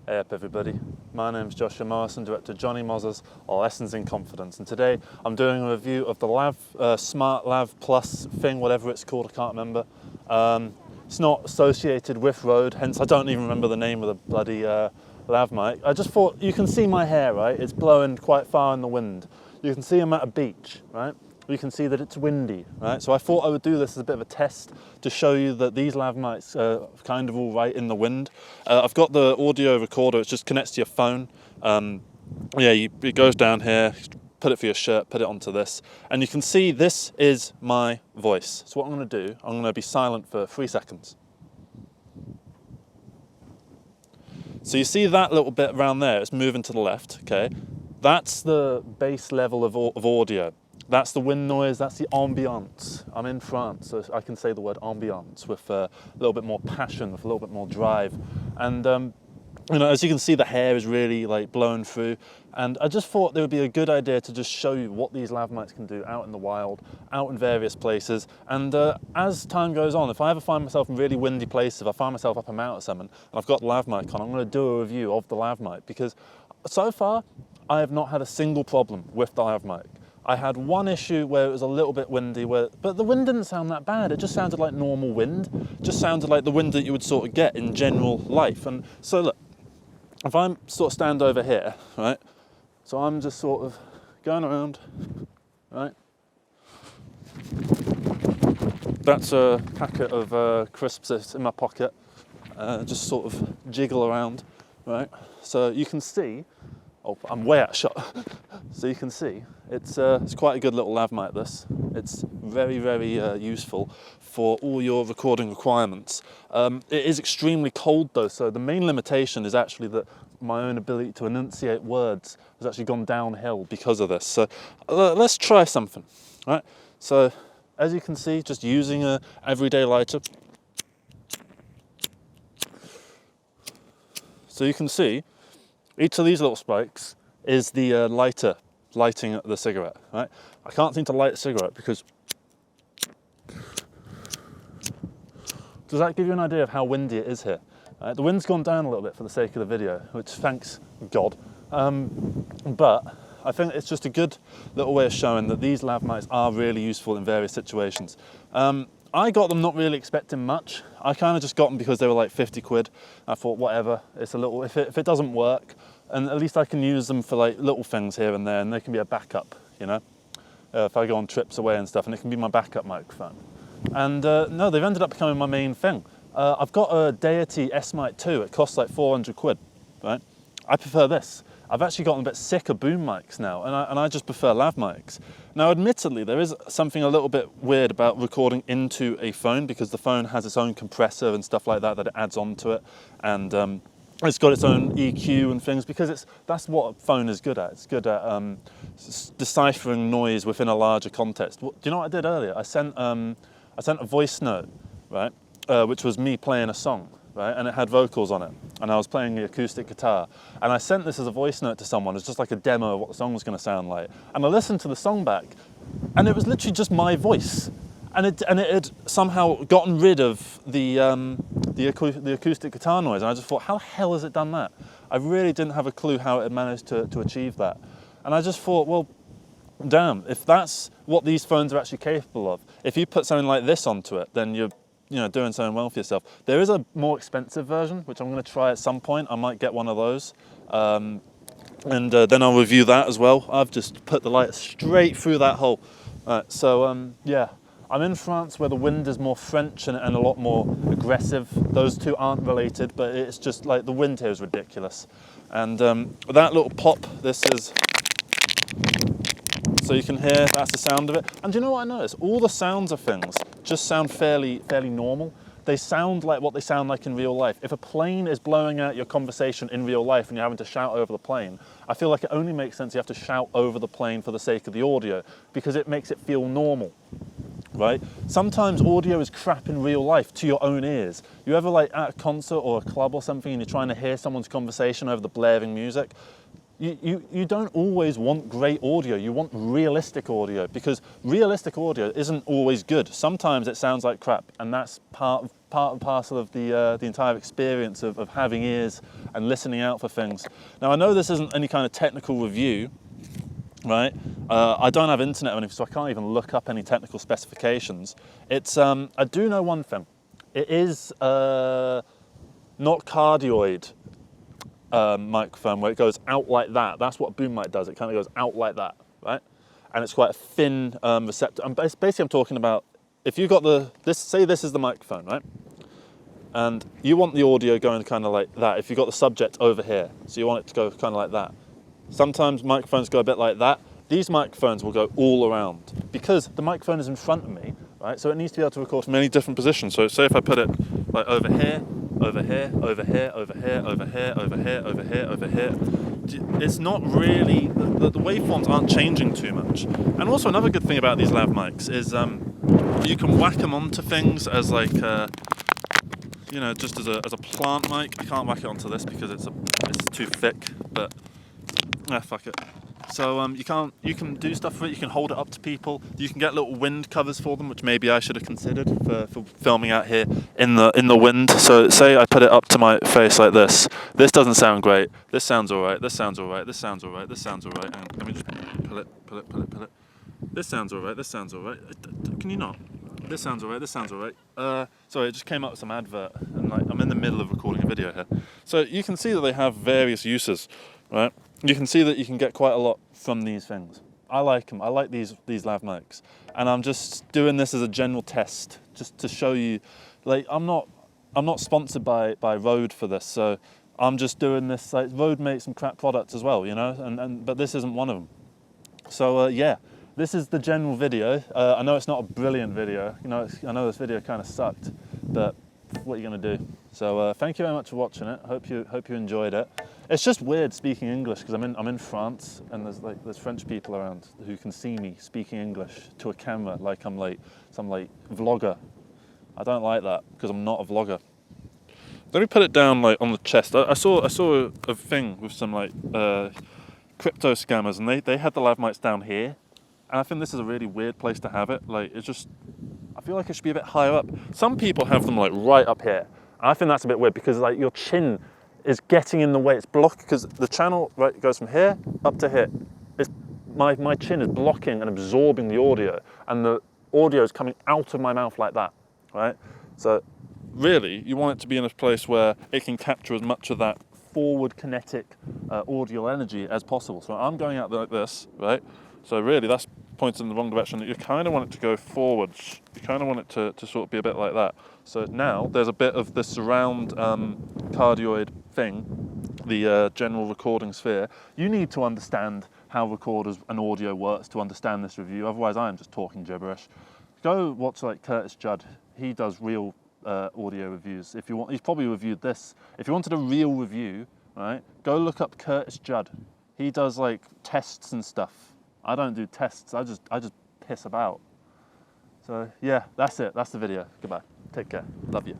Hey up everybody, my name's Joshua Morrison, director of Johnny Moz's Lessons in Confidence, and today I'm doing a review of the SmartLav Plus thing, whatever it's called, I can't remember. It's not associated with Rode, hence I don't even remember the name of the bloody lav mic. I just thought, you can see my hair, right? It's blowing quite far in the wind. You can see I'm at a beach, right? You can see that it's windy, right? So I thought I would do this as a bit of a test to show you that these lav mics are kind of all right in the wind. I've got the audio recorder, it just connects to your phone. It goes down here, put it for your shirt, put it onto this, and you can see this is my voice. So what I'm going to do, I'm going to be silent for 3 seconds. So you see that little bit around there, it's moving to the left, okay? That's the base level of audio. That's the wind noise, that's the ambiance. I'm in France, so I can say the word ambiance with a little bit more passion, with a little bit more drive. And as you can see, the hair is really like blowing through. And I just thought it would be a good idea to just show you what these lav mics can do out in the wild, out in various places. And as time goes on, if I ever find myself in really windy places, if I find myself up a mountain or something, and I've got the lav mic on, I'm going to do a review of the lav mic, because so far, I have not had a single problem with the lav mic. I had one issue where it was a little bit windy, but the wind didn't sound that bad. It just sounded like normal wind. It just sounded like the wind that you would sort of get in general life. And so look, if I'm sort of stand over here, right? So I'm just sort of going around, right? That's a packet of crisps that's in my pocket. Just sort of jiggle around, right? So you can see, oh, I'm way out of shot. So you can see, it's quite a good little lav mic, this. It's very, very useful for all your recording requirements. It is extremely cold though, so the main limitation is actually that my own ability to enunciate words has actually gone downhill because of this. So let's try something, right? So as you can see, just using a everyday lighter. So you can see, each of these little spikes is the lighter lighting the cigarette, right? I can't seem to light a cigarette because... Does that give you an idea of how windy it is here? The wind's gone down a little bit for the sake of the video, which thanks God. But I think it's just a good little way of showing that these lav mics are really useful in various situations. I got them not really expecting much. I kind of just got them because they were like 50 quid. I thought, whatever, it's a little, if it doesn't work, and at least I can use them for like little things here and there, and they can be a backup, you know? If I go on trips away and stuff, and it can be my backup microphone. And no, they've ended up becoming my main thing. I've got a Deity S-Mic 2, it costs like 400 quid, right? I prefer this. I've actually gotten a bit sick of boom mics now, and I just prefer lav mics. Now, admittedly, there is something a little bit weird about recording into a phone, because the phone has its own compressor and stuff like that it adds onto it, and it's got its own EQ and things, because that's what a phone is good at. It's good at deciphering noise within a larger context. Do you know what I did earlier? I sent a voice note, right, which was me playing a song. Right? And it had vocals on it, and I was playing the acoustic guitar, and I sent this as a voice note to someone. It's just like a demo of what the song was going to sound like, and I listened to the song back, and it was literally just my voice, and it had somehow gotten rid of the acoustic guitar noise, and I just thought, how the hell has it done that? I really didn't have a clue how it had managed to achieve that, and I just thought, well, damn, if that's what these phones are actually capable of, if you put something like this onto it, then you're doing something well for yourself. There is a more expensive version, which I'm going to try at some point. I might get one of those. And then I'll review that as well. I've just put the light straight through that hole. Yeah, I'm in France where the wind is more French and a lot more aggressive. Those two aren't related, but it's just like the wind here is ridiculous. And that little pop, this is... So you can hear, that's the sound of it. And do you know what I noticed? All the sounds of things just sound fairly normal. They sound like what they sound like in real life. If a plane is blowing out your conversation in real life and you're having to shout over the plane, I feel like it only makes sense you have to shout over the plane for the sake of the audio, because it makes it feel normal, right? Sometimes audio is crap in real life to your own ears. You ever like at a concert or a club or something and you're trying to hear someone's conversation over the blaring music? you don't always want great audio, you want realistic audio, because realistic audio isn't always good. Sometimes it sounds like crap, and that's part and parcel of the entire experience of having ears and listening out for things. Now, I know this isn't any kind of technical review, right? I don't have internet or anything, so I can't even look up any technical specifications. It's, I do know one thing. It is not cardioid microphone where it goes out like that. That's what a boom mic does. It kind of goes out like that, right? And it's quite a thin receptor. And basically I'm talking about, if you got say this is the microphone, right? And you want the audio going kind of like that. If you got the subject over here, so you want it to go kind of like that. Sometimes microphones go a bit like that. These microphones will go all around because the microphone is in front of me, right? So it needs to be able to record from many different positions. So say if I put it like over here, over here, over here, over here, over here, over here, over here, over here. It's not really, the waveforms aren't changing too much. And also another good thing about these lav mics is you can whack them onto things as like, you know, just as a plant mic. I can't whack it onto this because it's too thick, but fuck it. So you can do stuff with it. You can hold it up to people. You can get little wind covers for them, which maybe I should have considered for filming out here in the wind. So say I put it up to my face like this. This doesn't sound great. This sounds all right. This sounds all right. This sounds all right. This sounds all right. And let me just pull it. This sounds all right. This sounds all right. Can you not? This sounds all right. This sounds all right. Sorry, it just came up with some advert, and like I'm in the middle of recording a video here. So you can see that they have various uses, right? You can see that you can get quite a lot from these things. I like them. I like these lav mics, and I'm just doing this as a general test, just to show you. Like I'm not sponsored by Rode for this, so I'm just doing this. Like Rode makes some crap products as well, you know, but this isn't one of them. So yeah, this is the general video. I know it's not a brilliant video. You know, I know this video kind of sucked, but what are you gonna do? So thank you very much for watching it. Hope you enjoyed it. It's just weird speaking English because I'm in France and there's French people around who can see me speaking English to a camera like I'm like some like vlogger. I don't like that because I'm not a vlogger. Let me put it down like on the chest. I saw a thing with some like crypto scammers, and they had the lav mics down here, and I think this is a really weird place to have it. Like it's just, I feel like it should be a bit higher up. Some people have them like right up here. And I think that's a bit weird because like your chin is getting in the way. It's blocked because the channel right goes from here up to here. My chin is blocking and absorbing the audio, and the audio is coming out of my mouth like that, right? So really, you want it to be in a place where it can capture as much of that forward kinetic audio energy as possible. So I'm going out like this, right? So really, that's pointed in the wrong direction. You kind of want it to go forwards. You kind of want it to sort of be a bit like that. So now there's a bit of the surround cardioid thing, the general recording sphere. You need to understand how recorders and audio works to understand this review. Otherwise, I am just talking gibberish. Go watch like Curtis Judd. He does real audio reviews. If you want, he's probably reviewed this. If you wanted a real review, right, go look up Curtis Judd. He does like tests and stuff. I don't do tests. I just piss about. So yeah, that's it. That's the video. Goodbye. Take care. Love you.